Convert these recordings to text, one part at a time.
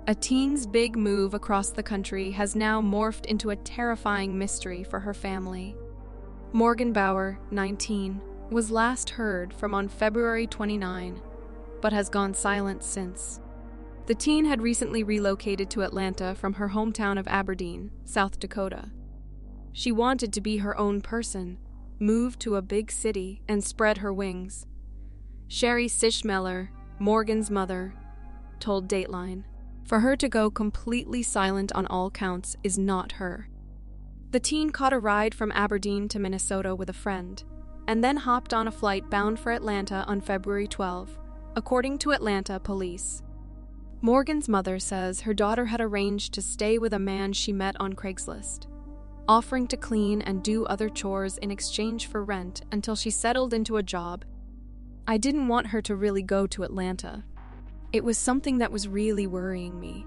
A teen's big move across the country has now morphed into a terrifying mystery for her family. Morgan Bauer, 19, was last heard from on February 29, but has gone silent since. The teen had recently relocated to Atlanta from her hometown of Aberdeen, South Dakota. She wanted to be her own person, move to a big city, and spread her wings. Sherry Sischmeller, Morgan's mother, told Dateline, "For her to go completely silent on all counts is not her." The teen caught a ride from Aberdeen to Minnesota with a friend, and then hopped on a flight bound for Atlanta on February 12, according to Atlanta police. Morgan's mother says her daughter had arranged to stay with a man she met on Craigslist, offering to clean and do other chores in exchange for rent until she settled into a job. "I didn't want her to really go to Atlanta. It was something that was really worrying me.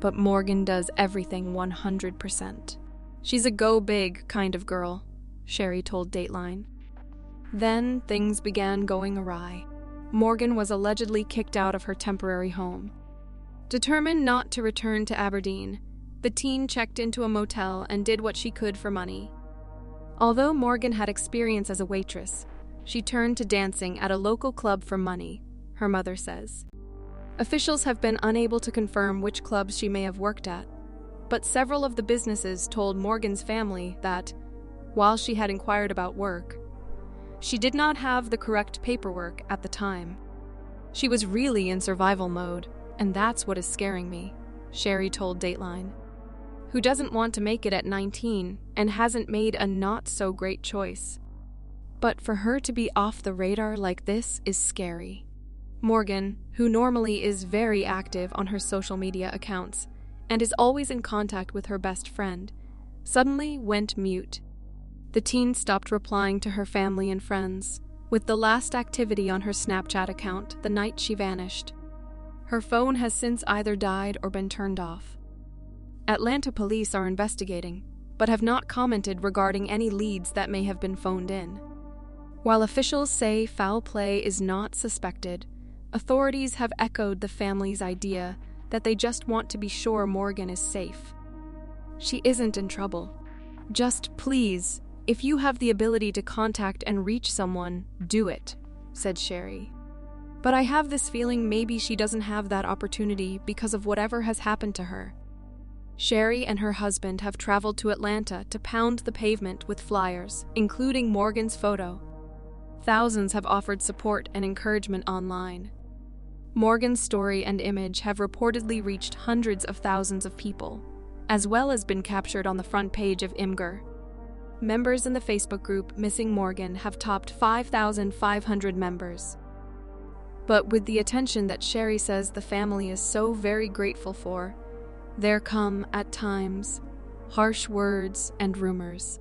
But Morgan does everything 100%. She's a go big kind of girl," Sherry told Dateline. Then things began going awry. Morgan was allegedly kicked out of her temporary home. Determined not to return to Aberdeen, the teen checked into a motel and did what she could for money. Although Morgan had experience as a waitress, she turned to dancing at a local club for money, her mother says. Officials have been unable to confirm which clubs she may have worked at, but several of the businesses told Morgan's family that, while she had inquired about work, she did not have the correct paperwork at the time. "She was really in survival mode, and that's what is scaring me," Sherry told Dateline, who doesn't want to make it at 19 and hasn't made a not-so-great choice. But for her to be off the radar like this is scary. Morgan, who normally is very active on her social media accounts and is always in contact with her best friend, suddenly went mute. The teen stopped replying to her family and friends, with the last activity on her Snapchat account the night she vanished. Her phone has since either died or been turned off. Atlanta police are investigating, but have not commented regarding any leads that may have been phoned in. While officials say foul play is not suspected, authorities have echoed the family's idea that they just want to be sure Morgan is safe. "She isn't in trouble. Just please, if you have the ability to contact and reach someone, do it," said Sherry. "But I have this feeling maybe she doesn't have that opportunity because of whatever has happened to her." Sherry and her husband have traveled to Atlanta to pound the pavement with flyers, including Morgan's photo. Thousands have offered support and encouragement online. Morgan's story and image have reportedly reached hundreds of thousands of people, as well as been captured on the front page of Imgur. Members in the Facebook group Missing Morgan have topped 5,500 members. But with the attention that Sherry says the family is so very grateful for, there come, at times, harsh words and rumors.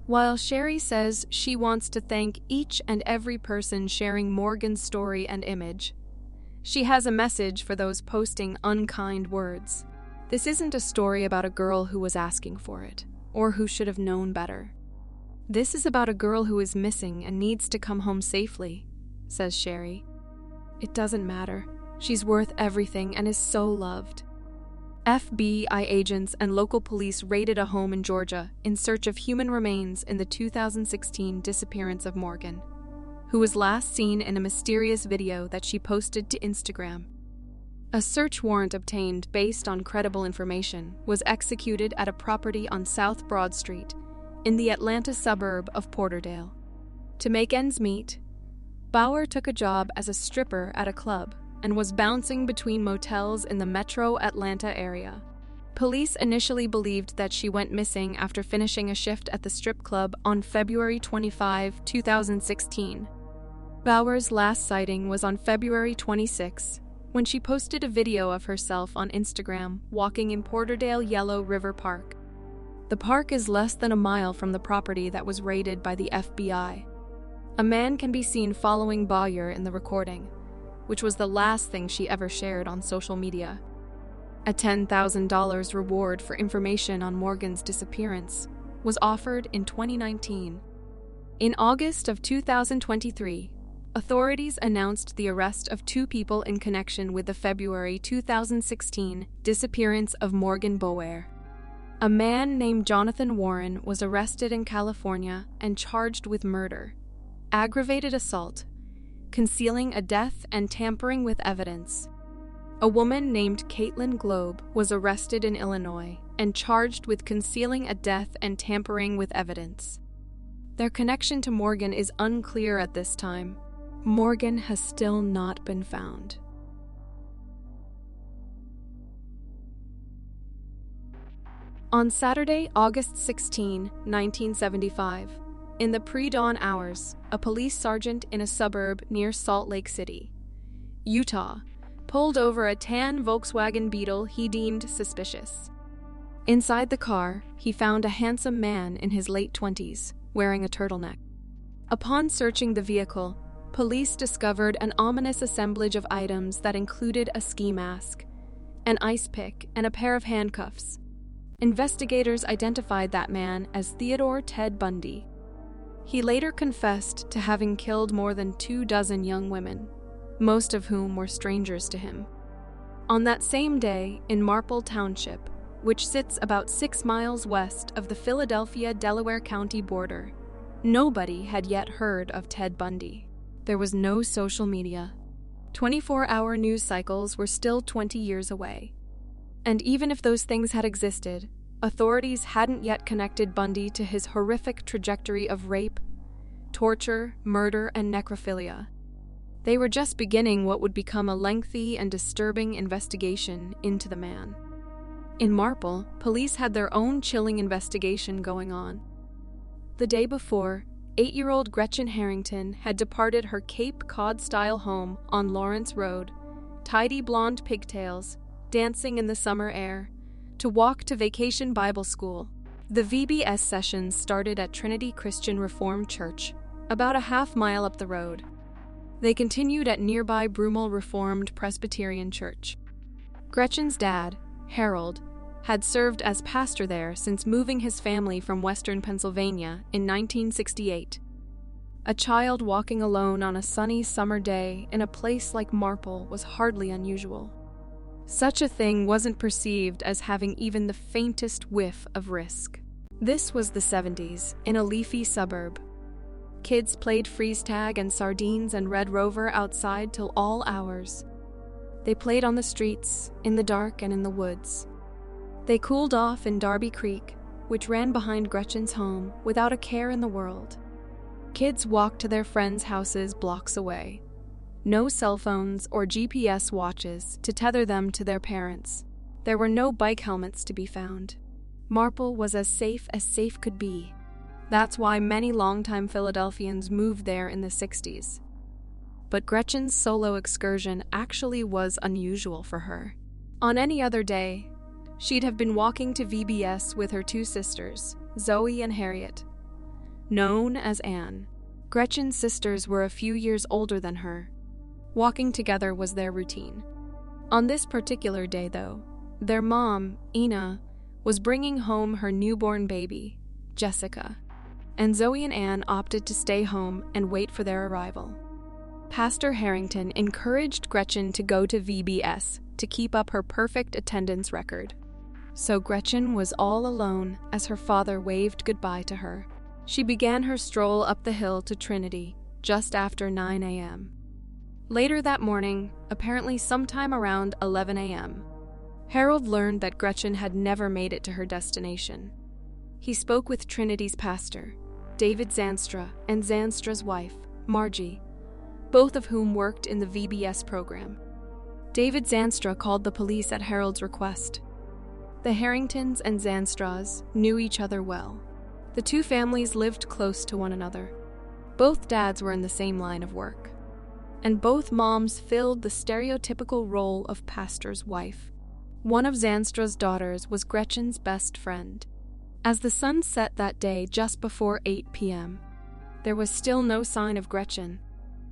While Sherry says she wants to thank each and every person sharing Morgan's story and image, she has a message for those posting unkind words. This isn't a story about a girl who was asking for it, or who should have known better. This is about a girl who is missing and needs to come home safely, says Sherry. It doesn't matter. She's worth everything and is so loved. FBI agents and local police raided a home in Georgia in search of human remains in the 2016 disappearance of Morgan, who was last seen in a mysterious video that she posted to Instagram. A search warrant obtained based on credible information was executed at a property on South Broad Street in the Atlanta suburb of Porterdale. To make ends meet, Bauer took a job as a stripper at a club and was bouncing between motels in the metro Atlanta area. Police initially believed that she went missing after finishing a shift at the strip club on February 25, 2016. Bauer's last sighting was on February 26, when she posted a video of herself on Instagram walking in Porterdale Yellow River Park. The park is less than a mile from the property that was raided by the FBI. A man can be seen following Bauer in the recording, which was the last thing she ever shared on social media. A $10,000 reward for information on Morgan's disappearance was offered in 2019. In August of 2023, authorities announced the arrest of 2 people in connection with the February 2016 disappearance of Morgan Bauer. A man named Jonathan Warren was arrested in California and charged with murder, aggravated assault, concealing a death, and tampering with evidence. A woman named Caitlin Globe was arrested in Illinois and charged with concealing a death and tampering with evidence. Their connection to Morgan is unclear at this time. Morgan has still not been found. On Saturday, August 16, 1975, in the pre-dawn hours, a police sergeant in a suburb near Salt Lake City, Utah, pulled over a tan Volkswagen Beetle he deemed suspicious. Inside the car, he found a handsome man in his late 20s, wearing a turtleneck. Upon searching the vehicle, police discovered an ominous assemblage of items that included a ski mask, an ice pick, and a pair of handcuffs. Investigators identified that man as Theodore Ted Bundy. He later confessed to having killed more than 24 young women, most of whom were strangers to him. On that same day, in Marple Township, which sits about 6 miles west of the Philadelphia-Delaware County border, nobody had yet heard of Ted Bundy. There was no social media. 24-hour news cycles were still 20 years away. And even if those things had existed, authorities hadn't yet connected Bundy to his horrific trajectory of rape, torture, murder, and necrophilia. They were just beginning what would become a lengthy and disturbing investigation into the man. In Marple, police had their own chilling investigation going on. The day before, 8-year-old Gretchen Harrington had departed her Cape Cod-style home on Lawrence Road, tidy blonde pigtails, dancing in the summer air, to walk to Vacation Bible School. The VBS sessions started at Trinity Christian Reformed Church, about a half-mile up the road. They continued at nearby Brummel Reformed Presbyterian Church. Gretchen's dad, Harold, had served as pastor there since moving his family from western Pennsylvania in 1968. A child walking alone on a sunny summer day in a place like Marple was hardly unusual. Such a thing wasn't perceived as having even the faintest whiff of risk. This was the 70s, in a leafy suburb. Kids played freeze tag and sardines and Red Rover outside till all hours. They played on the streets, in the dark and in the woods. They cooled off in Darby Creek, which ran behind Gretchen's home, without a care in the world. Kids walked to their friends' houses blocks away. No cell phones or GPS watches to tether them to their parents. There were no bike helmets to be found. Marple was as safe could be. That's why many longtime Philadelphians moved there in the 60s. But Gretchen's solo excursion actually was unusual for her. On any other day, she'd have been walking to VBS with her 2 sisters, Zoe and Harriet, known as Anne. Gretchen's sisters were a few years older than her. Walking together was their routine. On this particular day, though, their mom, Ina, was bringing home her newborn baby, Jessica, and Zoe and Anne opted to stay home and wait for their arrival. Pastor Harrington encouraged Gretchen to go to VBS to keep up her perfect attendance record. So Gretchen was all alone as her father waved goodbye to her. She began her stroll up the hill to Trinity just after 9 a.m. Later that morning, apparently sometime around 11 a.m., Harold learned that Gretchen had never made it to her destination. He spoke with Trinity's pastor, David Zanstra, and Zanstra's wife, Margie, both of whom worked in the VBS program. David Zanstra called the police at Harold's request. The Harringtons and Zanstras knew each other well. The 2 families lived close to one another. Both dads were in the same line of work. And both moms filled the stereotypical role of pastor's wife. One of Zanstra's daughters was Gretchen's best friend. As the sun set that day just before 8 p.m., there was still no sign of Gretchen.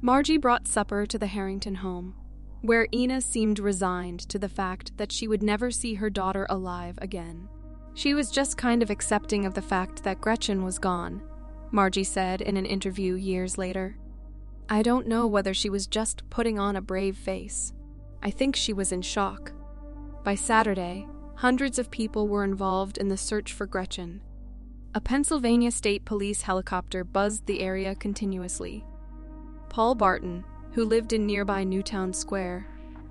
Margie brought supper to the Harrington home, where Ina seemed resigned to the fact that she would never see her daughter alive again. She was just kind of accepting of the fact that Gretchen was gone, Margie said in an interview years later. I don't know whether she was just putting on a brave face. I think she was in shock. By Saturday, hundreds of people were involved in the search for Gretchen. A Pennsylvania State Police helicopter buzzed the area continuously. Paul Barton, who lived in nearby Newtown Square,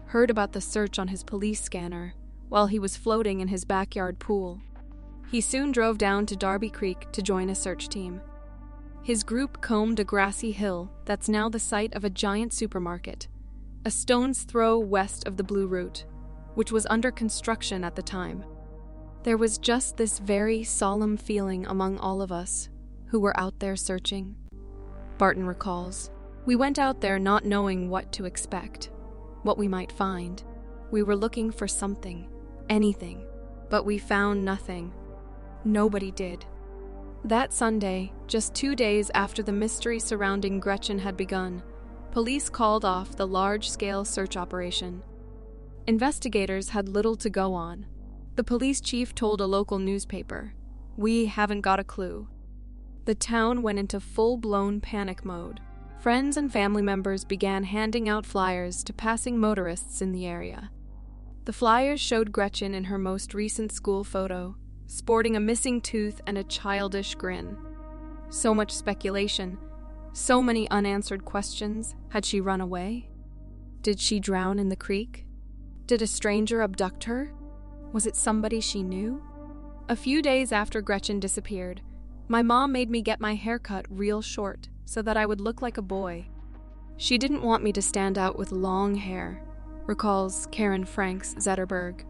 heard about the search on his police scanner while he was floating in his backyard pool. He soon drove down to Darby Creek to join a search team. His group combed a grassy hill that's now the site of a giant supermarket, a stone's throw west of the Blue Route, which was under construction at the time. There was just this very solemn feeling among all of us who were out there searching. Barton recalls, "We went out there not knowing what to expect, what we might find. We were looking for something, anything, but we found nothing. Nobody did." That Sunday, just 2 days after the mystery surrounding Gretchen had begun, police called off the large-scale search operation. Investigators had little to go on. The police chief told a local newspaper, "We haven't got a clue." The town went into full-blown panic mode. Friends and family members began handing out flyers to passing motorists in the area. The flyers showed Gretchen in her most recent school photo, sporting a missing tooth and a childish grin. So much speculation, so many unanswered questions. Had she run away? Did she drown in the creek? Did a stranger abduct her? Was it somebody she knew? A few days after Gretchen disappeared, my mom made me get my hair cut real short so that I would look like a boy. She didn't want me to stand out with long hair, recalls Karen Franks Zetterberg,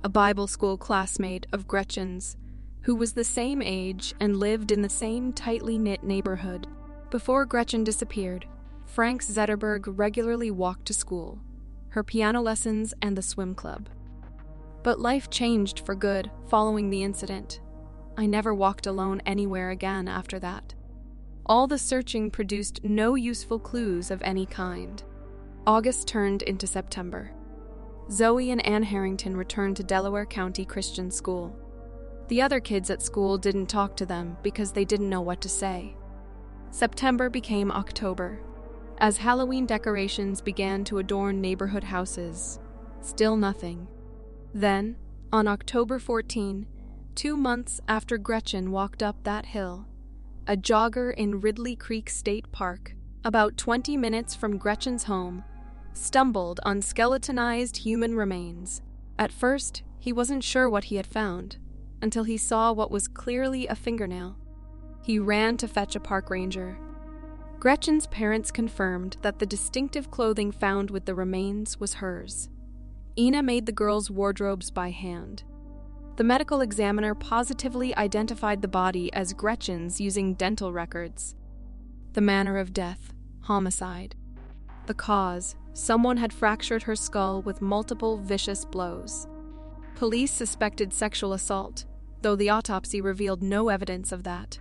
a Bible school classmate of Gretchen's, who was the same age and lived in the same tightly knit neighborhood. Before Gretchen disappeared, Franks Zetterberg regularly walked to school, her piano lessons and the swim club. But life changed for good following the incident. I never walked alone anywhere again after that. All the searching produced no useful clues of any kind. August turned into September. Zoe and Ann Harrington returned to Delaware County Christian School. The other kids at school didn't talk to them because they didn't know what to say. September became October, as Halloween decorations began to adorn neighborhood houses. Still nothing. Then, on October 14, 2 months after Gretchen walked up that hill, a jogger in Ridley Creek State Park, about 20 minutes from Gretchen's home, stumbled on skeletonized human remains. At first, he wasn't sure what he had found, until he saw what was clearly a fingernail. He ran to fetch a park ranger. Gretchen's parents confirmed that the distinctive clothing found with the remains was hers. Ina made the girls' wardrobes by hand. The medical examiner positively identified the body as Gretchen's using dental records. The manner of death, homicide. The cause, someone had fractured her skull with multiple vicious blows. Police suspected sexual assault, though the autopsy revealed no evidence of that.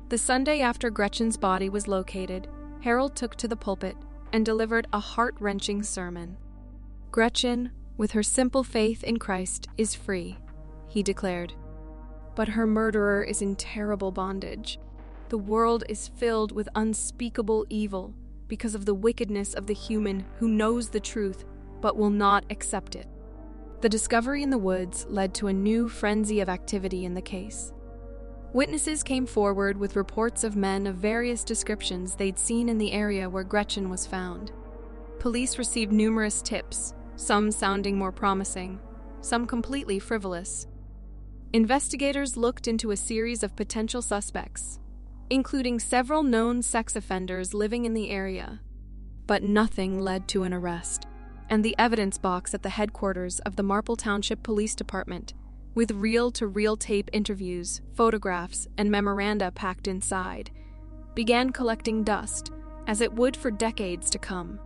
The Sunday after Gretchen's body was located, Harold took to the pulpit and delivered a heart-wrenching sermon. "Gretchen, with her simple faith in Christ, is free," he declared. "But her murderer is in terrible bondage. The world is filled with unspeakable evil because of the wickedness of the human who knows the truth but will not accept it." The discovery in the woods led to a new frenzy of activity in the case. Witnesses came forward with reports of men of various descriptions they'd seen in the area where Gretchen was found. Police received numerous tips, some sounding more promising, some completely frivolous. Investigators looked into a series of potential suspects, including several known sex offenders living in the area. But nothing led to an arrest, and the evidence box at the headquarters of the Marple Township Police Department, with reel-to-reel tape interviews, photographs, and memoranda packed inside, began collecting dust, as it would for decades to come.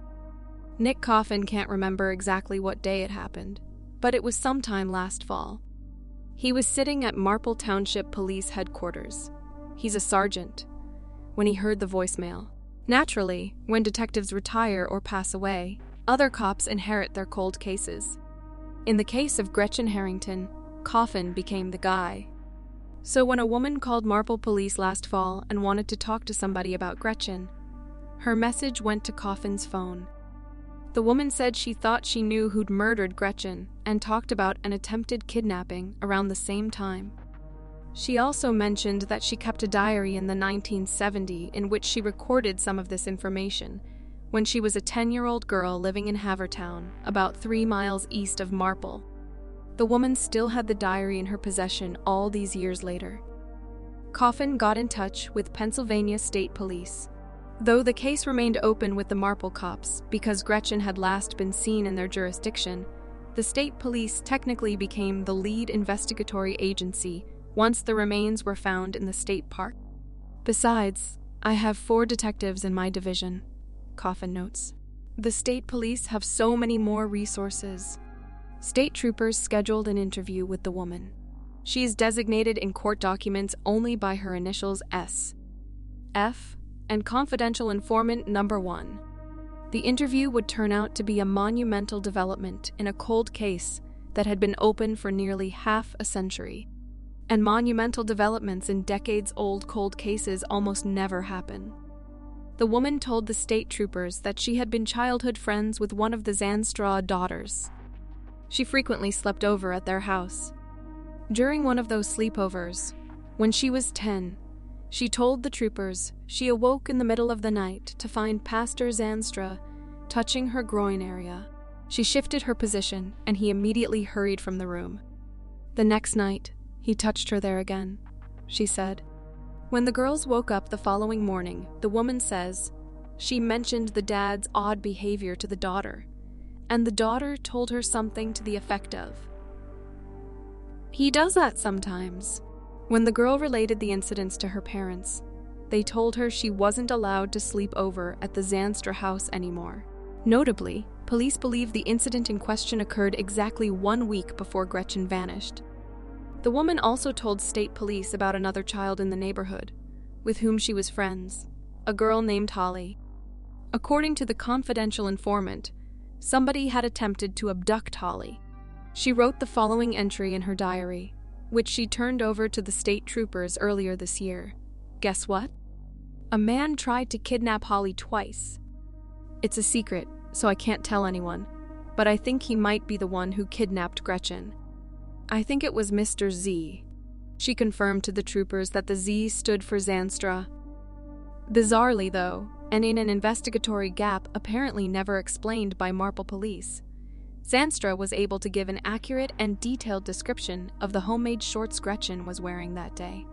Nick Coffin can't remember exactly what day it happened, but it was sometime last fall. He was sitting at Marple Township Police Headquarters. He's a sergeant. When he heard the voicemail. Naturally, when detectives retire or pass away, other cops inherit their cold cases. In the case of Gretchen Harrington, Coffin became the guy. So when a woman called Marple Police last fall and wanted to talk to somebody about Gretchen, Her message went to Coffin's phone. The woman said she thought she knew who'd murdered Gretchen and talked about an attempted kidnapping around the same time. She also mentioned that she kept a diary in the 1970s in which she recorded some of this information when she was a 10-year-old girl living in Havertown, about 3 miles east of Marple. The woman still had the diary in her possession all these years later. Coffin got in touch with Pennsylvania State Police. Though the case remained open with the Marple cops because Gretchen had last been seen in their jurisdiction, the state police technically became the lead investigatory agency once the remains were found in the state park. Besides, I have 4 detectives in my division, Coffin notes. The state police have so many more resources. State troopers scheduled an interview with the woman. She is designated in court documents only by her initials S, F, and confidential informant number 1. The interview would turn out to be a monumental development in a cold case that had been open for nearly half a century. And monumental developments in decades-old cold cases almost never happen. The woman told the state troopers that she had been childhood friends with one of the Zandstra daughters. She frequently slept over at their house. During one of those sleepovers, when she was 10, she told the troopers she awoke in the middle of the night to find Pastor Zandstra touching her groin area. She shifted her position, and he immediately hurried from the room. The next night, he touched her there again, she said. When the girls woke up the following morning, the woman says she mentioned the dad's odd behavior to the daughter, and the daughter told her something to the effect of, "He does that sometimes." When the girl related the incidents to her parents, they told her she wasn't allowed to sleep over at the Zandstra house anymore. Notably, police believe the incident in question occurred exactly 1 week before Gretchen vanished. The woman also told state police about another child in the neighborhood, with whom she was friends, a girl named Holly. According to the confidential informant, somebody had attempted to abduct Holly. She wrote the following entry in her diary, which she turned over to the state troopers earlier this year. Guess what? A man tried to kidnap Holly twice. It's a secret, so I can't tell anyone, but I think he might be the one who kidnapped Gretchen. I think it was Mr. Z. She confirmed to the troopers that the Z stood for Zandstra. Bizarrely, though, and in an investigatory gap apparently never explained by Marple police, Zandstra was able to give an accurate and detailed description of the homemade shorts Gretchen was wearing that day,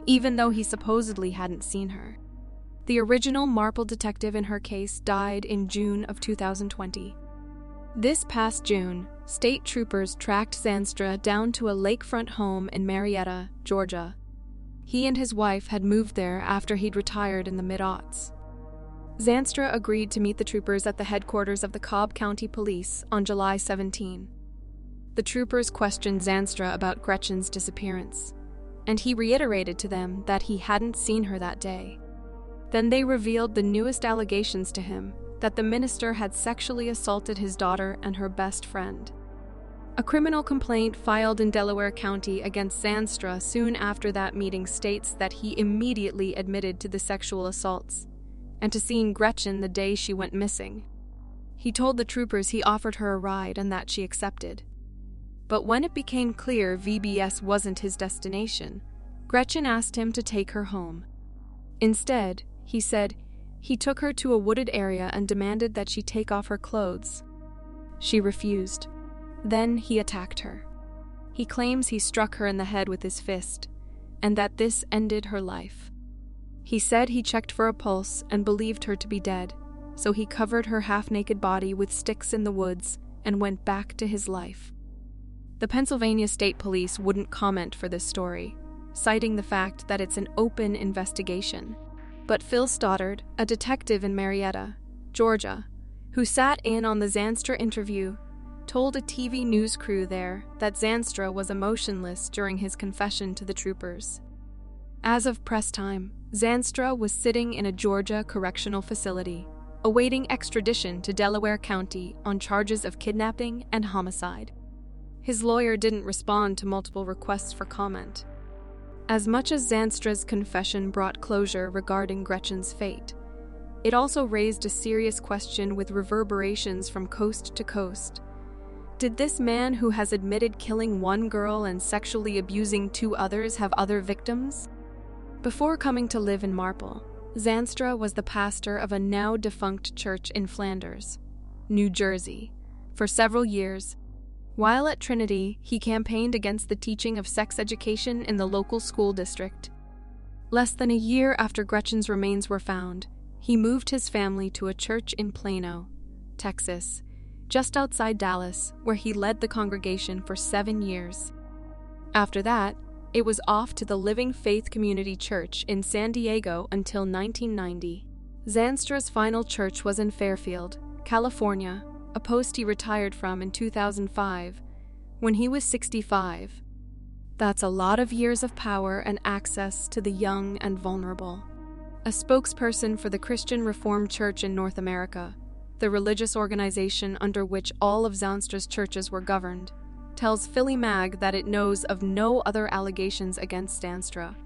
even though he supposedly hadn't seen her. The original Marple detective in her case died in June of 2020. This past June, state troopers tracked Zandstra down to a lakefront home in Marietta, Georgia. He and his wife had moved there after he'd retired in the mid-aughts. Zandstra agreed to meet the troopers at the headquarters of the Cobb County Police on July 17. The troopers questioned Zandstra about Gretchen's disappearance, and he reiterated to them that he hadn't seen her that day. Then they revealed the newest allegations to him, that the minister had sexually assaulted his daughter and her best friend. A criminal complaint filed in Delaware County against Zandstra soon after that meeting states that he immediately admitted to the sexual assaults and to seeing Gretchen the day she went missing. He told the troopers he offered her a ride and that she accepted. But when it became clear VBS wasn't his destination, Gretchen asked him to take her home. Instead, he said he took her to a wooded area and demanded that she take off her clothes. She refused. Then he attacked her. He claims he struck her in the head with his fist, and that this ended her life. He said he checked for a pulse and believed her to be dead, so he covered her half-naked body with sticks in the woods and went back to his life. The Pennsylvania State Police wouldn't comment for this story, citing the fact that it's an open investigation. But Phil Stoddard, a detective in Marietta, Georgia, who sat in on the Zandstra interview, told a TV news crew there that Zandstra was emotionless during his confession to the troopers. As of press time, Zandstra was sitting in a Georgia correctional facility, awaiting extradition to Delaware County on charges of kidnapping and homicide. His lawyer didn't respond to multiple requests for comment. As much as Zandstra's confession brought closure regarding Gretchen's fate, It also raised a serious question with reverberations from coast to coast. Did this man who has admitted killing one girl and sexually abusing 2 others have other victims? Before coming to live in Marple, Zandstra was the pastor of a now-defunct church in Flanders, New Jersey, for several years. While at Trinity, he campaigned against the teaching of sex education in the local school district. Less than a year after Gretchen's remains were found, he moved his family to a church in Plano, Texas, just outside Dallas, where he led the congregation for 7 years. After that, it was off to the Living Faith Community Church in San Diego until 1990. Zandstra's final church was in Fairfield, California, a post he retired from in 2005, when he was 65. That's a lot of years of power and access to the young and vulnerable. A spokesperson for the Christian Reformed Church in North America, the religious organization under which all of Zandstra's churches were governed, tells Philly Mag that it knows of no other allegations against Zandstra,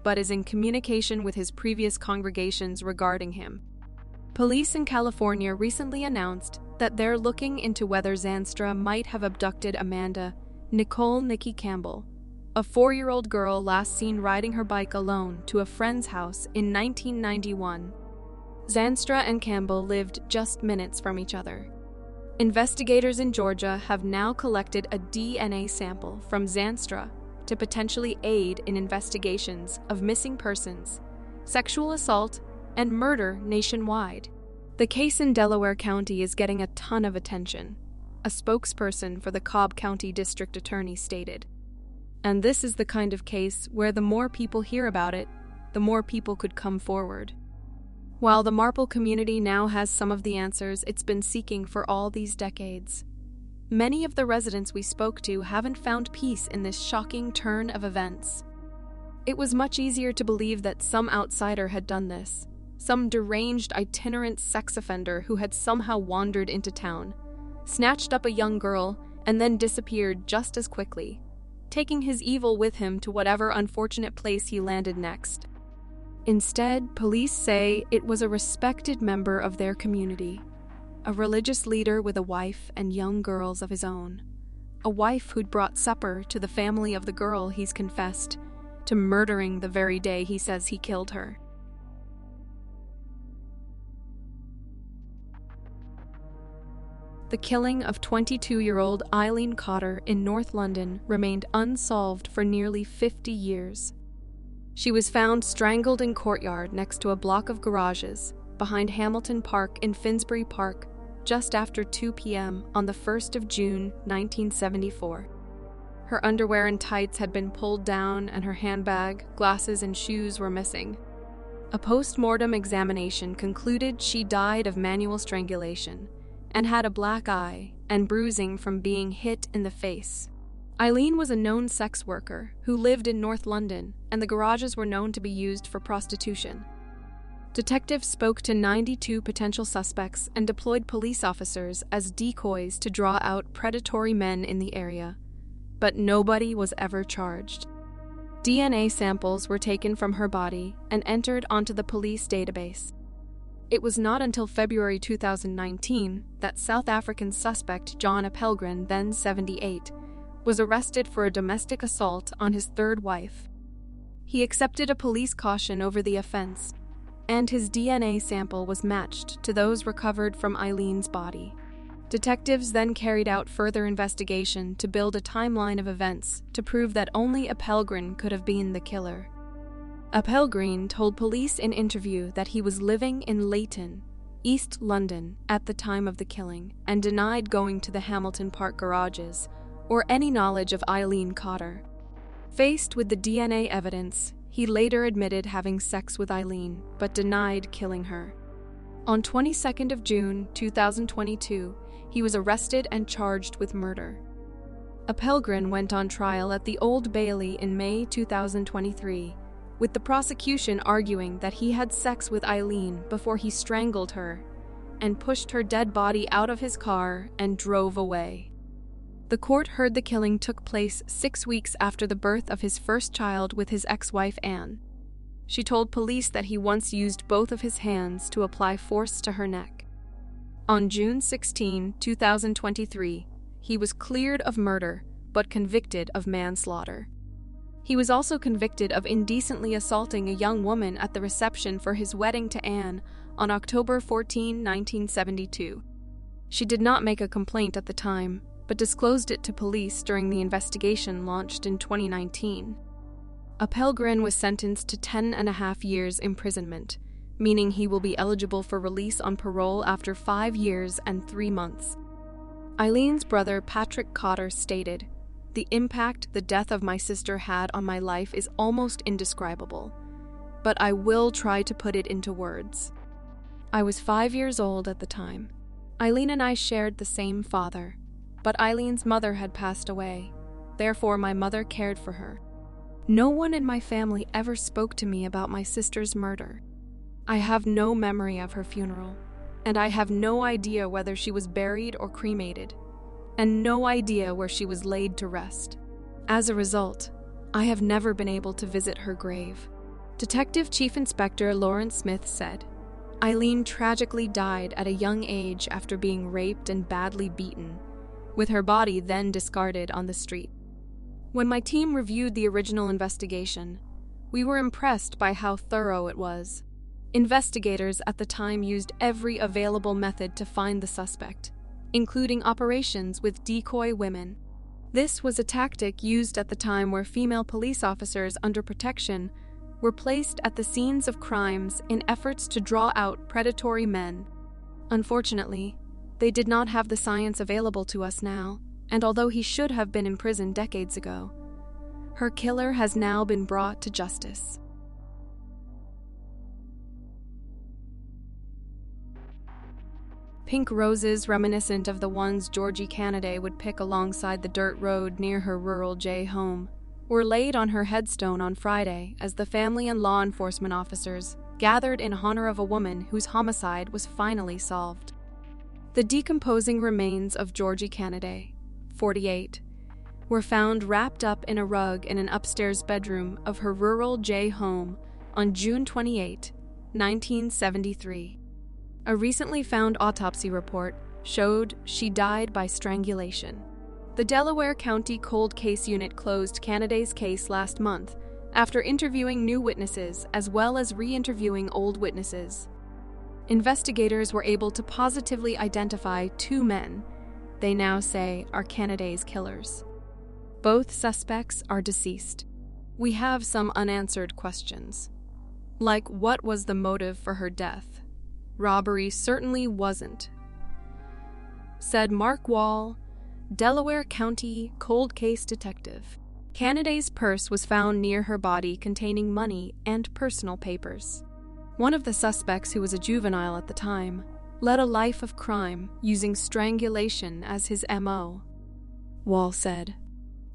but is in communication with his previous congregations regarding him. Police in California recently announced that they're looking into whether Zandstra might have abducted Amanda Nicole Nikki Campbell, a 4-year-old girl last seen riding her bike alone to a friend's house in 1991. Zandstra and Campbell lived just minutes from each other. Investigators in Georgia have now collected a DNA sample from Zandstra to potentially aid in investigations of missing persons, sexual assault, and murder nationwide. The case in Delaware County is getting a ton of attention, a spokesperson for the Cobb County District Attorney stated. And this is the kind of case where the more people hear about it, the more people could come forward. While the Marple community now has some of the answers it's been seeking for all these decades, many of the residents we spoke to haven't found peace in this shocking turn of events. It was much easier to believe that some outsider had done this, some deranged itinerant sex offender who had somehow wandered into town, snatched up a young girl, and then disappeared just as quickly, taking his evil with him to whatever unfortunate place he landed next. Instead, police say it was a respected member of their community, a religious leader with a wife and young girls of his own, a wife who'd brought supper to the family of the girl he's confessed to murdering the very day he says he killed her. The killing of 22-year-old Eileen Cotter in North London remained unsolved for nearly 50 years. She was found strangled in courtyard next to a block of garages behind Hamilton Park in Finsbury Park just after 2 p.m. on the 1st of June, 1974. Her underwear and tights had been pulled down and her handbag, glasses, and shoes were missing. A post-mortem examination concluded she died of manual strangulation and had a black eye and bruising from being hit in the face. Eileen was a known sex worker who lived in North London, and the garages were known to be used for prostitution. Detectives spoke to 92 potential suspects and deployed police officers as decoys to draw out predatory men in the area, but nobody was ever charged. DNA samples were taken from her body and entered onto the police database. It was not until February 2019 that South African suspect John Appelgren, then 78, was arrested for a domestic assault on his third wife. He accepted a police caution over the offense, and his DNA sample was matched to those recovered from Eileen's body. Detectives then carried out further investigation to build a timeline of events to prove that only Appelgren could have been the killer. Appelgren told police in interview that he was living in Leighton, East London, at the time of the killing, and denied going to the Hamilton Park garages or any knowledge of Eileen Cotter. Faced with the DNA evidence, he later admitted having sex with Eileen, but denied killing her. On 22nd of June 2022, he was arrested and charged with murder. Appelgren went on trial at the Old Bailey in May 2023, with the prosecution arguing that he had sex with Eileen before he strangled her and pushed her dead body out of his car and drove away. The court heard the killing took place 6 weeks after the birth of his first child with his ex-wife Anne. She told police that he once used both of his hands to apply force to her neck. On June 16, 2023, he was cleared of murder, but convicted of manslaughter. He was also convicted of indecently assaulting a young woman at the reception for his wedding to Anne on October 14, 1972. She did not make a complaint at the time, but disclosed it to police during the investigation launched in 2019. Appelgren was sentenced to 10.5 years imprisonment, meaning he will be eligible for release on parole after 5 years and 3 months. Eileen's brother Patrick Cotter stated, "The impact the death of my sister had on my life is almost indescribable, but I will try to put it into words. I was 5 years old at the time. Eileen and I shared the same father, but Eileen's mother had passed away, therefore my mother cared for her. No one in my family ever spoke to me about my sister's murder. I have no memory of her funeral, and I have no idea whether she was buried or cremated, and no idea where she was laid to rest. As a result, I have never been able to visit her grave." Detective Chief Inspector Lawrence Smith said, "Eileen tragically died at a young age after being raped and badly beaten, with her body then discarded on the street. When my team reviewed the original investigation, we were impressed by how thorough it was. Investigators at the time used every available method to find the suspect, including operations with decoy women. This was a tactic used at the time where female police officers under protection were placed at the scenes of crimes in efforts to draw out predatory men. Unfortunately, they did not have the science available to us now, and although he should have been in prison decades ago, her killer has now been brought to justice." Pink roses reminiscent of the ones Georgie Cannaday would pick alongside the dirt road near her rural J home were laid on her headstone on Friday as the family and law enforcement officers gathered in honor of a woman whose homicide was finally solved. The decomposing remains of Georgie Cannaday, 48, were found wrapped up in a rug in an upstairs bedroom of her rural J home on June 28, 1973. A recently found autopsy report showed she died by strangulation. The Delaware County Cold Case Unit closed Cannaday's case last month after interviewing new witnesses as well as re-interviewing old witnesses. Investigators were able to positively identify 2 men they now say are Cannaday's killers. Both suspects are deceased. We have some unanswered questions. Like, what was the motive for her death? Robbery certainly wasn't, said Mark Wall, Delaware County Cold Case Detective. Cannaday's purse was found near her body containing money and personal papers. One of the suspects, who was a juvenile at the time, led a life of crime using strangulation as his MO, Wall said.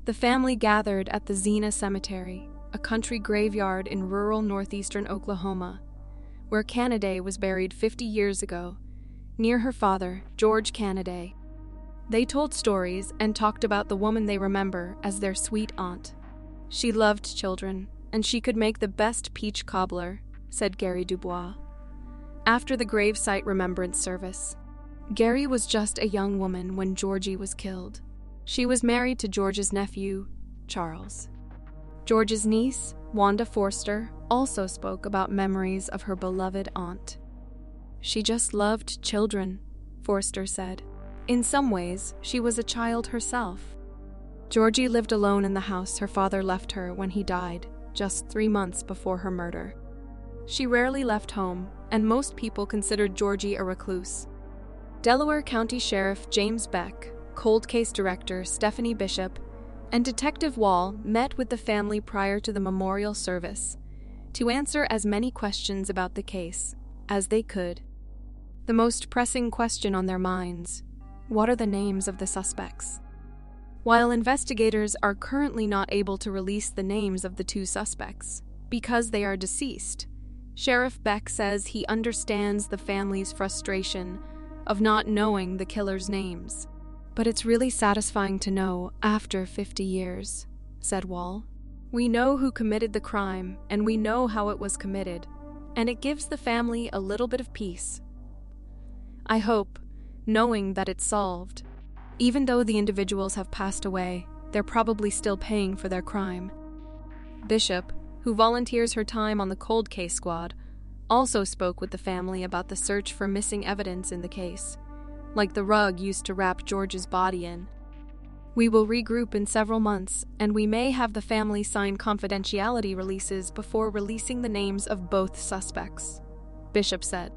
The family gathered at the Xena Cemetery, a country graveyard in rural northeastern Oklahoma, where Cannaday was buried 50 years ago, near her father, George Cannaday. They told stories and talked about the woman they remember as their sweet aunt. She loved children, and she could make the best peach cobbler, said Gary Dubois. After the gravesite remembrance service, Gary was just a young woman when Georgie was killed. She was married to George's nephew, Charles. George's niece, Wanda Forster, also spoke about memories of her beloved aunt. She just loved children, Forster said. In some ways, she was a child herself. Georgie lived alone in the house her father left her when he died, just 3 months before her murder. She rarely left home, and most people considered Georgie a recluse. Delaware County Sheriff James Beck, Cold Case Director Stephanie Bishop, and Detective Wall met with the family prior to the memorial service to answer as many questions about the case as they could. The most pressing question on their minds: what are the names of the suspects? While investigators are currently not able to release the names of the 2 suspects because they are deceased, Sheriff Beck says he understands the family's frustration of not knowing the killers' names. But it's really satisfying to know after 50 years, said Wall. We know who committed the crime, and we know how it was committed, and it gives the family a little bit of peace. I hope, knowing that it's solved. Even though the individuals have passed away, they're probably still paying for their crime. Bishop, who volunteers her time on the cold case squad, also spoke with the family about the search for missing evidence in the case, like the rug used to wrap George's body in. We will regroup in several months, and we may have the family sign confidentiality releases before releasing the names of both suspects, Bishop said.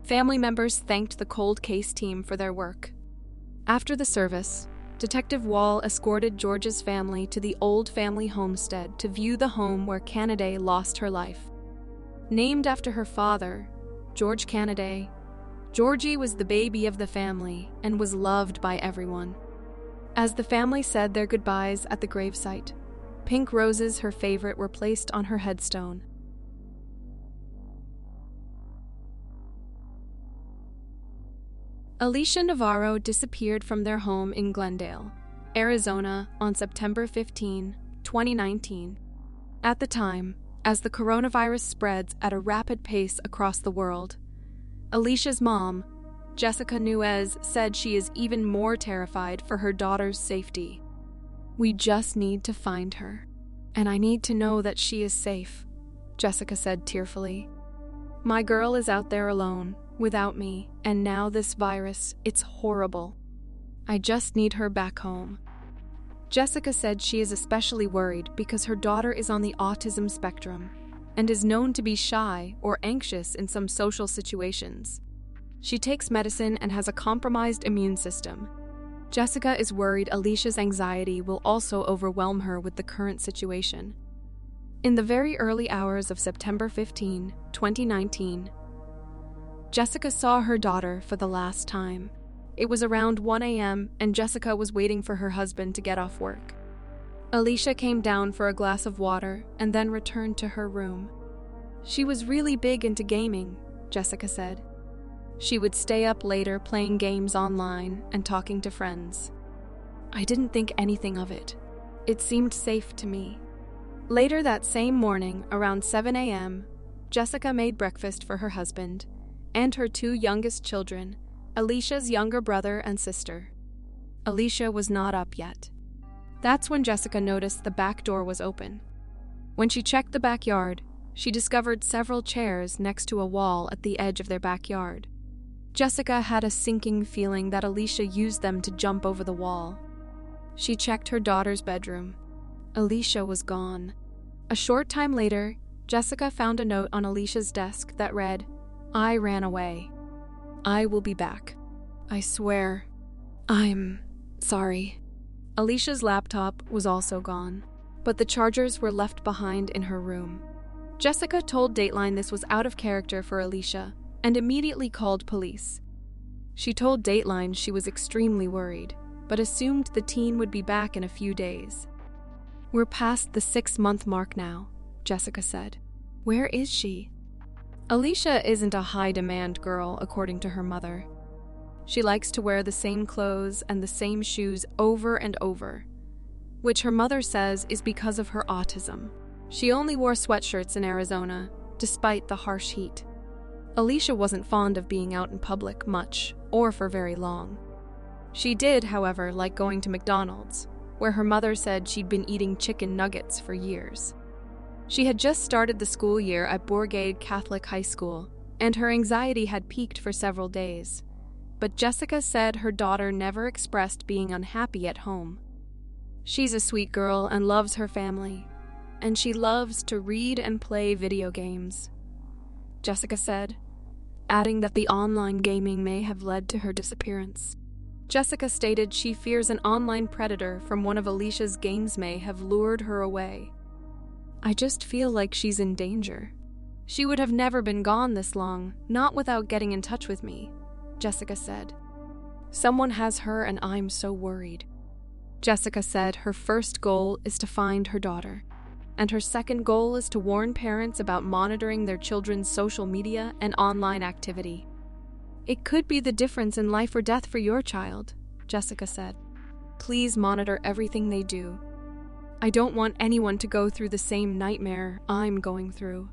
Family members thanked the cold case team for their work. After the service, Detective Wall escorted George's family to the old family homestead to view the home where Cannaday lost her life. Named after her father, George Cannaday, Georgie was the baby of the family and was loved by everyone. As the family said their goodbyes at the gravesite, pink roses, her favorite, were placed on her headstone. Alicia Navarro disappeared from their home in Glendale, Arizona on September 15, 2019. At the time, as the coronavirus spreads at a rapid pace across the world, Alicia's mom, Jessica Nuez, said she is even more terrified for her daughter's safety. "We just need to find her, and I need to know that she is safe," Jessica said tearfully. "My girl is out there alone, without me, and now this virus, it's horrible. I just need her back home." Jessica said she is especially worried because her daughter is on the autism spectrum and is known to be shy or anxious in some social situations. She takes medicine and has a compromised immune system. Jessica is worried Alicia's anxiety will also overwhelm her with the current situation. In the very early hours of September 15, 2019, Jessica saw her daughter for the last time. It was around 1 a.m. and Jessica was waiting for her husband to get off work. Alicia came down for a glass of water and then returned to her room. She was really big into gaming, Jessica said. She would stay up later playing games online and talking to friends. "I didn't think anything of it. It seemed safe to me." Later that same morning, around 7 a.m., Jessica made breakfast for her husband and her two youngest children, Alicia's younger brother and sister. Alicia was not up yet. That's when Jessica noticed the back door was open. When she checked the backyard, she discovered several chairs next to a wall at the edge of their backyard. Jessica had a sinking feeling that Alicia used them to jump over the wall. She checked her daughter's bedroom. Alicia was gone. A short time later, Jessica found a note on Alicia's desk that read, "I ran away. I will be back. I swear. I'm sorry." Alicia's laptop was also gone, but the chargers were left behind in her room. Jessica told Dateline this was out of character for Alicia and immediately called police. She told Dateline she was extremely worried, but assumed the teen would be back in a few days. "We're past the 6-month mark now," Jessica said. "Where is she?" Alicia isn't a high-demand girl, according to her mother. She likes to wear the same clothes and the same shoes over and over, which her mother says is because of her autism. She only wore sweatshirts in Arizona, despite the harsh heat. Alicia wasn't fond of being out in public much, or for very long. She did, however, like going to McDonald's, where her mother said she'd been eating chicken nuggets for years. She had just started the school year at Bourgade Catholic High School, and her anxiety had peaked for several days. But Jessica said her daughter never expressed being unhappy at home. "She's a sweet girl and loves her family, and she loves to read and play video games," Jessica said, adding that the online gaming may have led to her disappearance. Jessica stated she fears an online predator from one of Alicia's games may have lured her away. "I just feel like she's in danger. She would have never been gone this long, not without getting in touch with me," Jessica said. "Someone has her and I'm so worried." Jessica said her first goal is to find her daughter, and her second goal is to warn parents about monitoring their children's social media and online activity. "It could be the difference in life or death for your child," Jessica said. "Please monitor everything they do." I don't want anyone to go through the same nightmare I'm going through."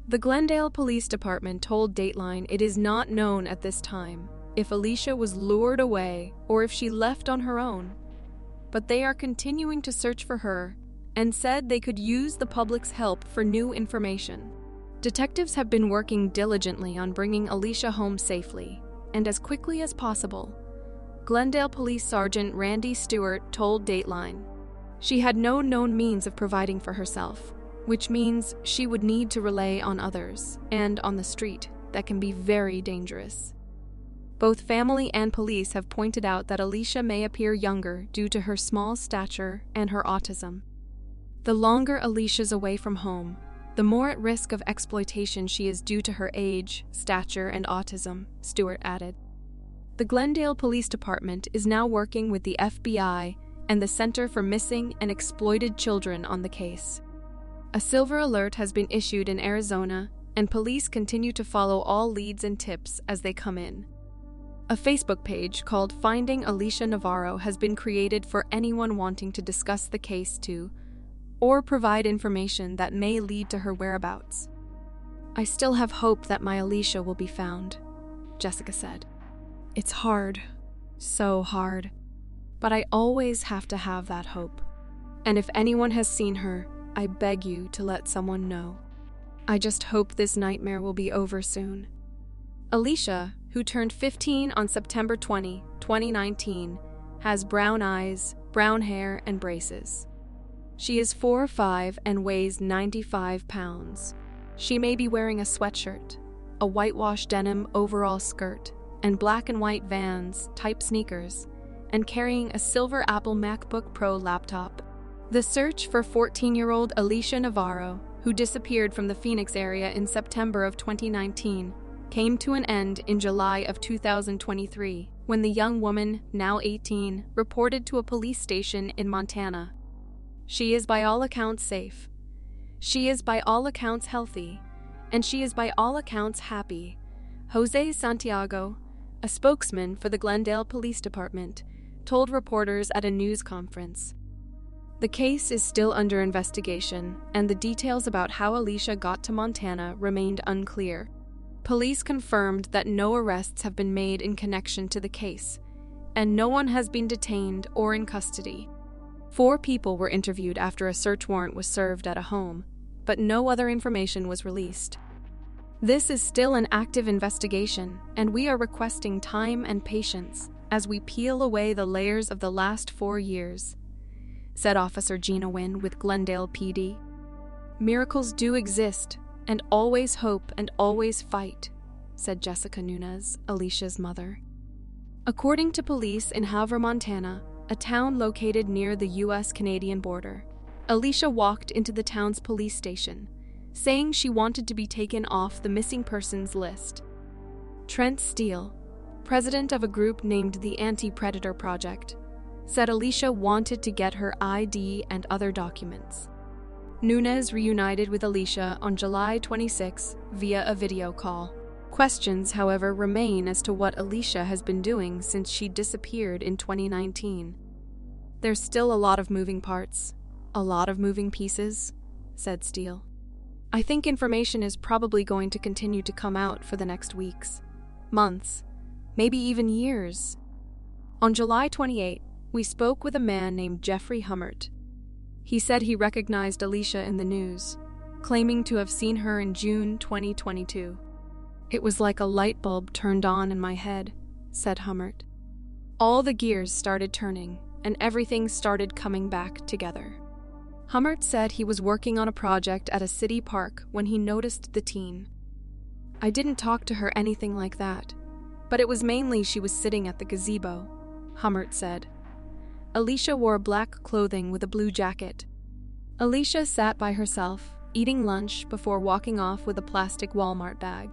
The Glendale Police Department told Dateline it is not known at this time if Alicia was lured away or if she left on her own, but they are continuing to search for her and said they could use the public's help for new information. Detectives have been working diligently on bringing Alicia home safely and as quickly as possible. Glendale Police Sergeant Randy Stewart told Dateline she had no known means of providing for herself, which means she would need to rely on others and on the street. That can be very dangerous. Both family and police have pointed out that Alicia may appear younger due to her small stature and her autism. The longer Alicia's away from home, the more at risk of exploitation she is due to her age, stature, and autism, Stewart added. The Glendale Police Department is now working with the FBI and the Center for Missing and Exploited Children on the case. A silver alert has been issued in Arizona, and police continue to follow all leads and tips as they come in. A Facebook page called Finding Alicia Navarro has been created for anyone wanting to discuss the case or provide information that may lead to her whereabouts. "I still have hope that my Alicia will be found," Jessica said. "It's hard, so hard, but I always have to have that hope. And if anyone has seen her, I beg you to let someone know. I just hope this nightmare will be over soon." Alicia, who turned 15 on September 20, 2019, has brown eyes, brown hair, and braces. She is 4'5" and weighs 95 pounds. She may be wearing a sweatshirt, a whitewashed denim overall skirt, and black and white Vans type sneakers, and carrying a silver Apple MacBook Pro laptop. The search for 14-year-old Alicia Navarro, who disappeared from the Phoenix area in September of 2019, came to an end in July of 2023 when the young woman, now 18, reported to a police station in Montana. She is by all accounts safe. She is by all accounts healthy. And she is by all accounts happy. Jose Santiago, a spokesman for the Glendale Police Department, told reporters at a news conference. The case is still under investigation, and the details about how Alicia got to Montana remained unclear. Police confirmed that no arrests have been made in connection to the case, and no one has been detained or in custody. 4 people were interviewed after a search warrant was served at a home, but no other information was released. This is still an active investigation, and we are requesting time and patience as we peel away the layers of the last 4 years, said Officer Gina Wynn with Glendale PD. "Miracles do exist, and always hope and always fight," said Jessica Nunez, Alicia's mother. According to police in Havre, Montana, a town located near the U.S.-Canadian border, Alicia walked into the town's police station, saying she wanted to be taken off the missing persons list. Trent Steele, president of a group named the Anti-Predator Project, said Alicia wanted to get her ID and other documents. Nunez reunited with Alicia on July 26 via a video call. Questions, however, remain as to what Alicia has been doing since she disappeared in 2019. "There's still a lot of moving parts, a lot of moving pieces," said Steele. "I think information is probably going to continue to come out for the next weeks, months, maybe even years." On July 28, we spoke with a man named Jeffrey Hummert. He said he recognized Alicia in the news, claiming to have seen her in June 2022. "It was like a light bulb turned on in my head," said Hummert. "All the gears started turning, and everything started coming back together." Hummert said he was working on a project at a city park when he noticed the teen. "I didn't talk to her anything like that, but it was mainly she was sitting at the gazebo," Hummert said. Alicia wore black clothing with a blue jacket. Alicia sat by herself, eating lunch before walking off with a plastic Walmart bag.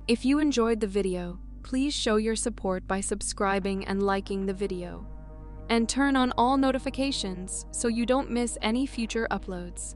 If you enjoyed the video, please show your support by subscribing and liking the video. And turn on all notifications so you don't miss any future uploads.